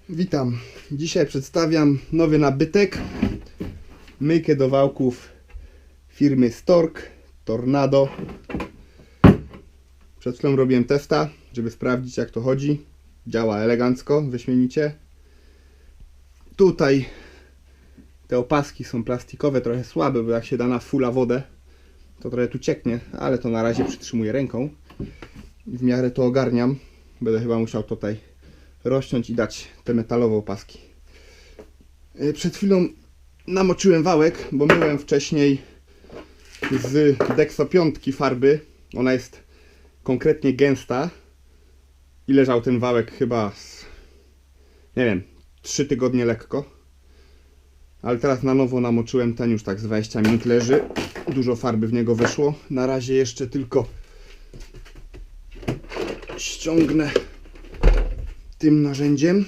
Witam. Dzisiaj przedstawiam nowy nabytek. Myjkę do wałków firmy Stork Tornado. Przed chwilą robiłem testa, żeby sprawdzić, jak to chodzi. Działa elegancko, wyśmienicie. Tutaj te opaski są plastikowe, trochę słabe, bo jak się da na fulla wodę, to trochę tu cieknie, ale to na razie przytrzymuję ręką i w miarę to ogarniam. Będę chyba musiał tutaj rozciąć i dać te metalowe opaski. Przed chwilą namoczyłem wałek, bo myłem wcześniej z Dexo 5 farby. Ona jest konkretnie gęsta i leżał ten wałek chyba nie wiem, 3 tygodnie lekko. Ale teraz na nowo namoczyłem ten, już tak z 20 minut leży. Dużo farby w niego weszło. Na razie jeszcze tylko ściągnę tym narzędziem.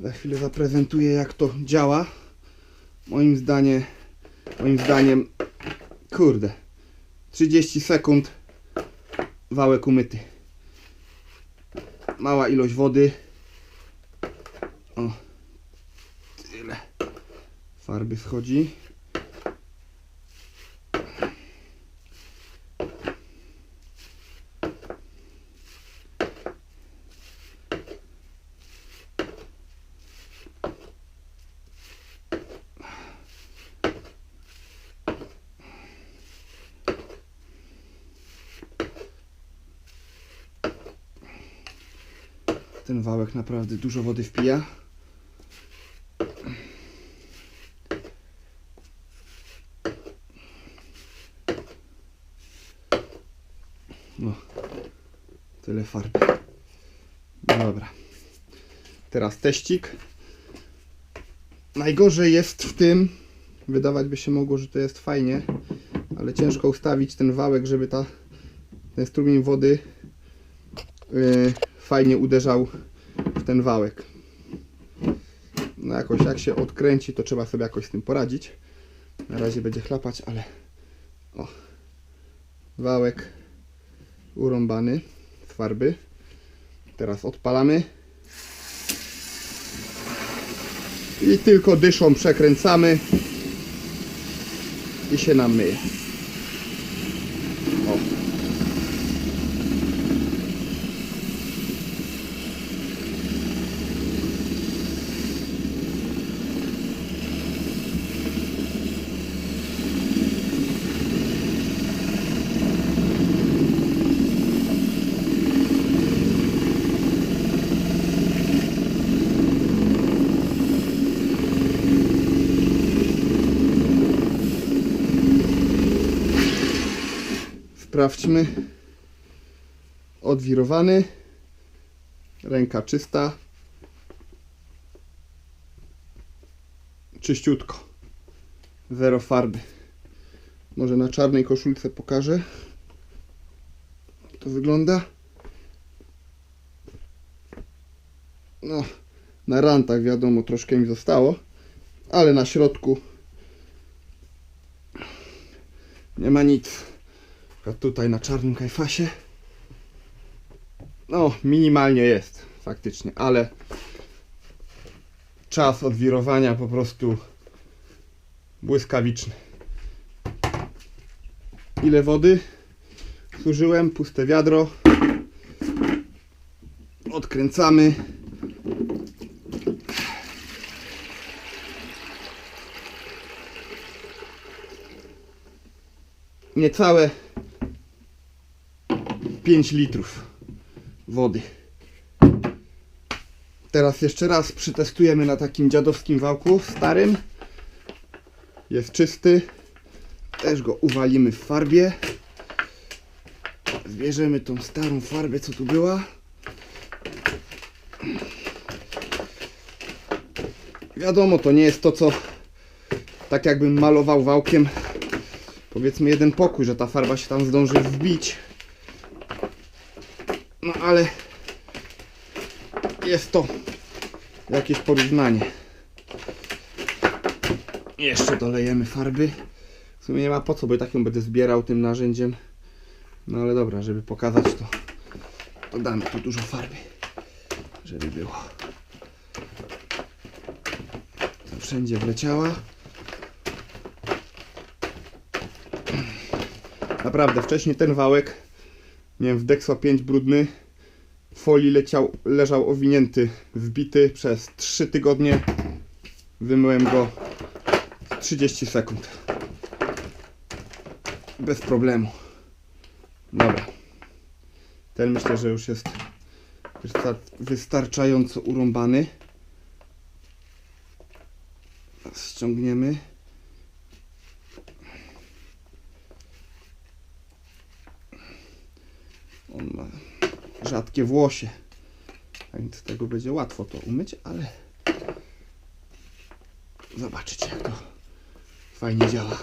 Za chwilę zaprezentuję, jak to działa. Moim zdaniem, kurde, 30 sekund wałek umyty. Mała ilość wody. O, tyle farby schodzi. Ten wałek naprawdę dużo wody wpija. No, tyle farby. Dobra. Teraz teścik. Najgorzej jest w tym, wydawać by się mogło, że to jest fajnie, ale ciężko ustawić ten wałek, żeby ten strumień wody fajnie uderzał w ten wałek. No jakoś jak się odkręci, to trzeba sobie jakoś z tym poradzić. Na razie będzie chlapać, ale o, wałek urąbany z farby. Teraz odpalamy i tylko dyszą przekręcamy i się nam myje. O. Sprawdźmy. Odwirowany. Ręka czysta. Czyściutko. Zero farby. Może na czarnej koszulce pokażę. Jak to wygląda. No, na rantach wiadomo, troszkę mi zostało, ale na środku nie ma nic. Tutaj na czarnym kajfasie no minimalnie jest faktycznie, ale czas odwirowania po prostu błyskawiczny. Ile wody zużyłem? Puste wiadro. Odkręcamy. Niecałe 5 litrów wody. Teraz jeszcze raz przetestujemy na takim dziadowskim wałku starym. Jest czysty. Też go uwalimy w farbie. Zbierzemy tą starą farbę, co tu była. Wiadomo, to nie jest to, co tak jakbym malował wałkiem, powiedzmy, jeden pokój, że ta farba się tam zdąży wbić. No ale jest to jakieś porównanie. Jeszcze dolejemy farby. W sumie nie ma po co, bo i tak ją będę zbierał tym narzędziem. No ale dobra, żeby pokazać to damy tu dużo farby, żeby było. wszędzie wleciała. Naprawdę, wcześniej ten wałek miałem w Dexo 5 brudny. W folii leżał owinięty, wbity przez 3 tygodnie. Wymyłem go w 30 sekund. Bez problemu. Dobra. Ten myślę, że już jest wystarczająco urąbany. Ściągniemy. On ma rzadkie włosie, a więc z tego będzie łatwo to umyć, ale zobaczycie, jak to fajnie działa.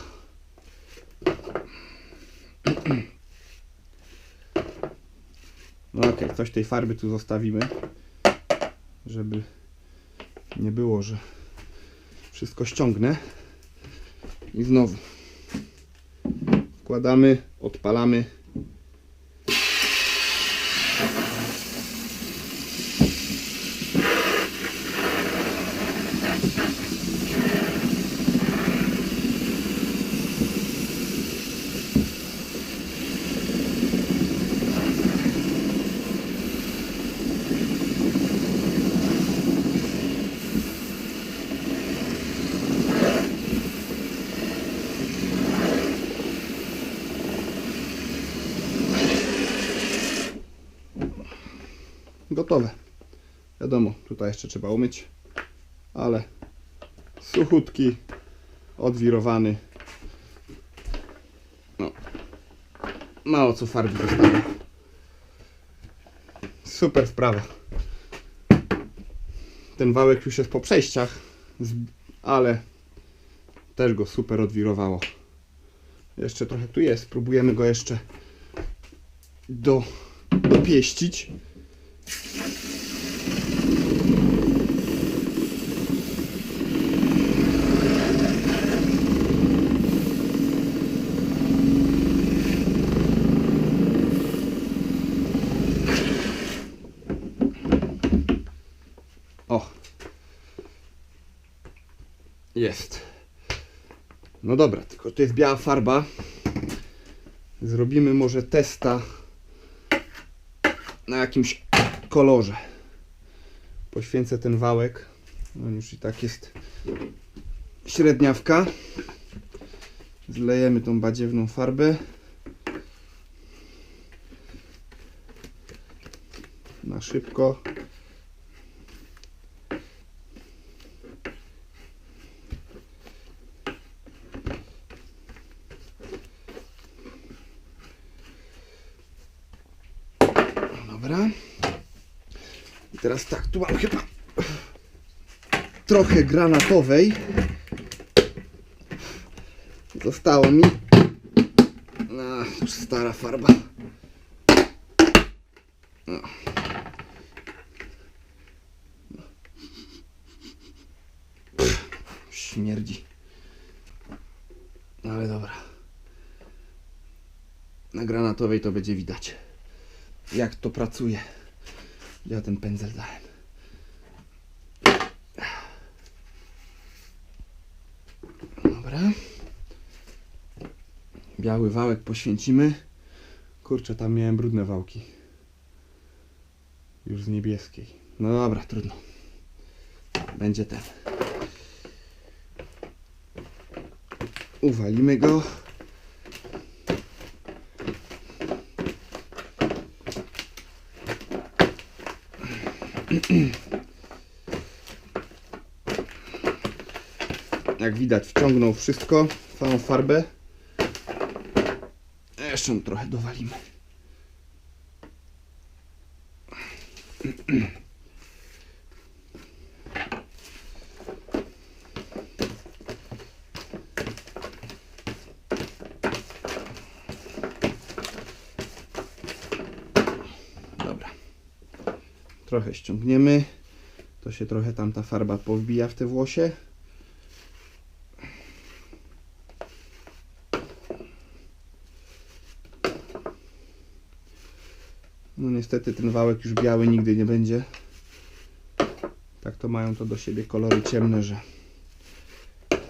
No okej, coś tej farby tu zostawimy, żeby nie było, że wszystko ściągnę. I znowu wkładamy, odpalamy. Gotowe. Wiadomo, tutaj jeszcze trzeba umyć, ale suchutki, odwirowany. No, mało co farby zostało. Super sprawa. Ten wałek już jest po przejściach, ale też go super odwirowało. Jeszcze trochę tu jest, spróbujemy go jeszcze dopieścić. O! Jest. No dobra, tylko to jest biała farba. Zrobimy może testa na jakimś kolorze. Poświęcę ten wałek. No już i tak jest średniawka. Zlejemy tą badziewną farbę. Na szybko. Dobra. I teraz tak, tu mam chyba trochę granatowej. Zostało mi. Już stara farba. No. Śmierdzi. No ale dobra. Na granatowej to będzie widać, jak to pracuje. Ja ten pędzel dałem. Dobra. Biały wałek poświęcimy. Kurczę, tam miałem brudne wałki. Już z niebieskiej. No dobra, trudno. Będzie ten. Uwalimy go. Jak widać, wciągnął wszystko, całą farbę. Jeszcze trochę dowalimy. Dobra. Trochę ściągniemy. To się trochę tam ta farba powbija w te włosie. No niestety ten wałek już biały nigdy nie będzie. Tak to mają to do siebie kolory ciemne, że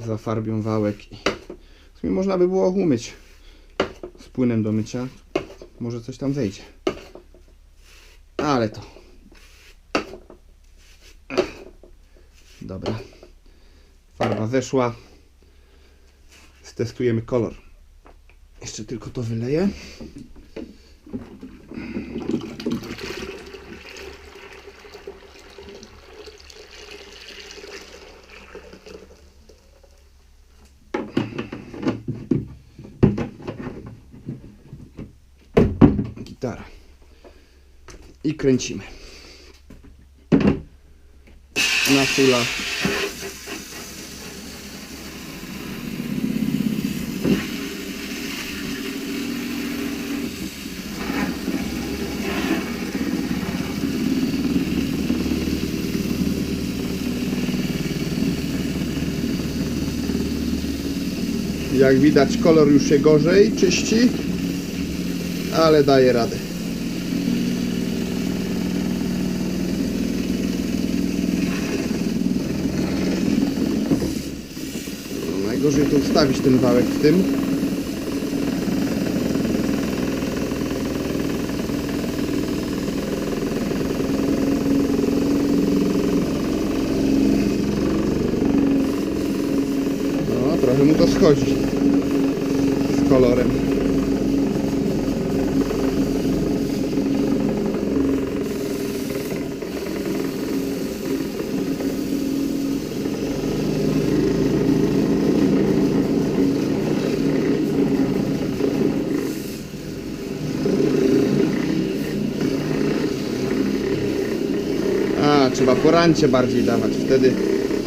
zafarbią wałek i w sumie można by było umyć z płynem do mycia. Może coś tam zejdzie. Ale to. Dobra. Farba zeszła. Stestujemy kolor. Jeszcze tylko to wyleję. Gitara. I kręcimy. Na fulla. Jak widać, kolor już się gorzej czyści, ale daje radę. No, najgorzej to ustawić ten wałek w tym. No, trochę mu to schodzi z kolorem. Trzeba po rancie bardziej dawać, wtedy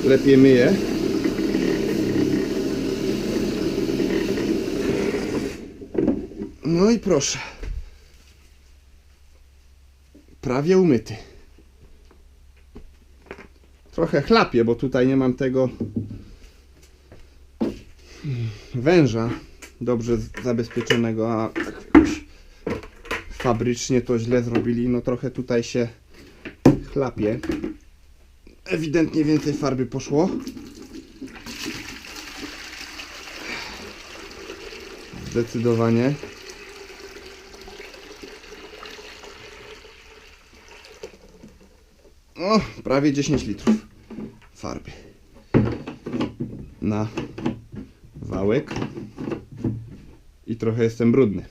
lepiej myje. No i proszę. Prawie umyty. Trochę chlapie, bo tutaj nie mam tego węża dobrze zabezpieczonego, a jakoś fabrycznie to źle zrobili. No trochę tutaj się chlapie. Ewidentnie więcej farby poszło. Zdecydowanie. O, prawie 10 litrów farby na wałek i trochę jestem brudny.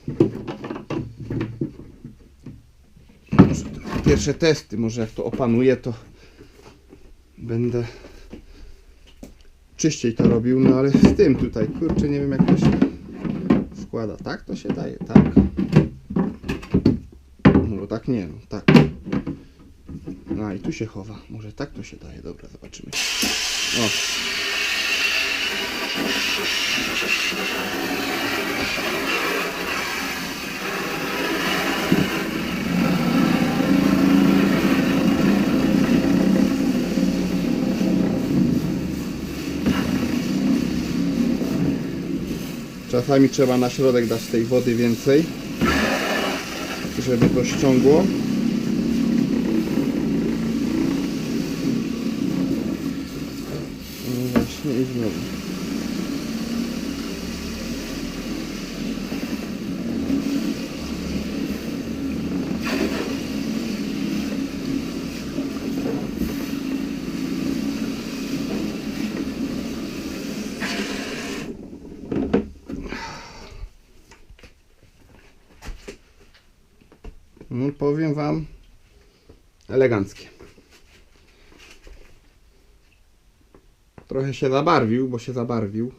Może pierwsze testy, może jak to opanuję, to będę czyściej to robił, no ale z tym tutaj, kurczę, nie wiem jak to się wkłada. Tak to się daje, tak. No bo tak nie, no tak. No i tu się chowa, może tak to się daje, dobra, zobaczymy. O. Czasami trzeba na środek dać tej wody więcej, żeby to ściągło. No właśnie i znowu. No powiem wam, eleganckie. Trochę się zabarwił, bo się zabarwił.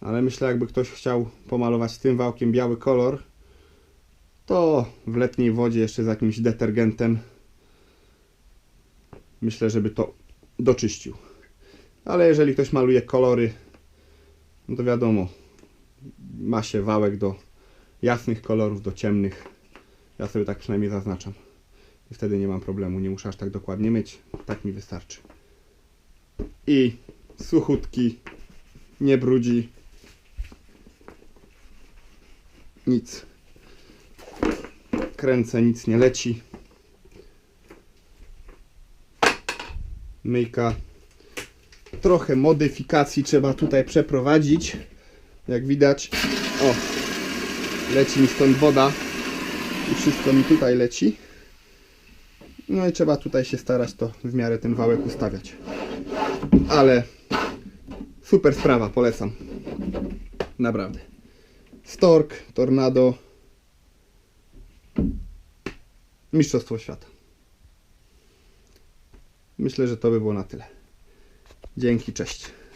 Ale myślę, jakby ktoś chciał pomalować tym wałkiem biały kolor, to w letniej wodzie jeszcze z jakimś detergentem myślę, żeby to doczyścił. Ale jeżeli ktoś maluje kolory, no to wiadomo, ma się wałek do jasnych kolorów, do ciemnych. Ja sobie tak przynajmniej zaznaczam. I wtedy nie mam problemu, nie muszę aż tak dokładnie myć. Tak mi wystarczy. I suchutki, nie brudzi. Nic. Kręcę, nic nie leci. trochę modyfikacji trzeba tutaj przeprowadzić. Jak widać, o, leci mi stąd woda i wszystko mi tutaj leci. No i trzeba tutaj się starać to w miarę ten wałek ustawiać. Ale super sprawa, polecam. Naprawdę. Stork, Tornado. Mistrzostwo świata. Myślę, że to by było na tyle. Dzięki, cześć.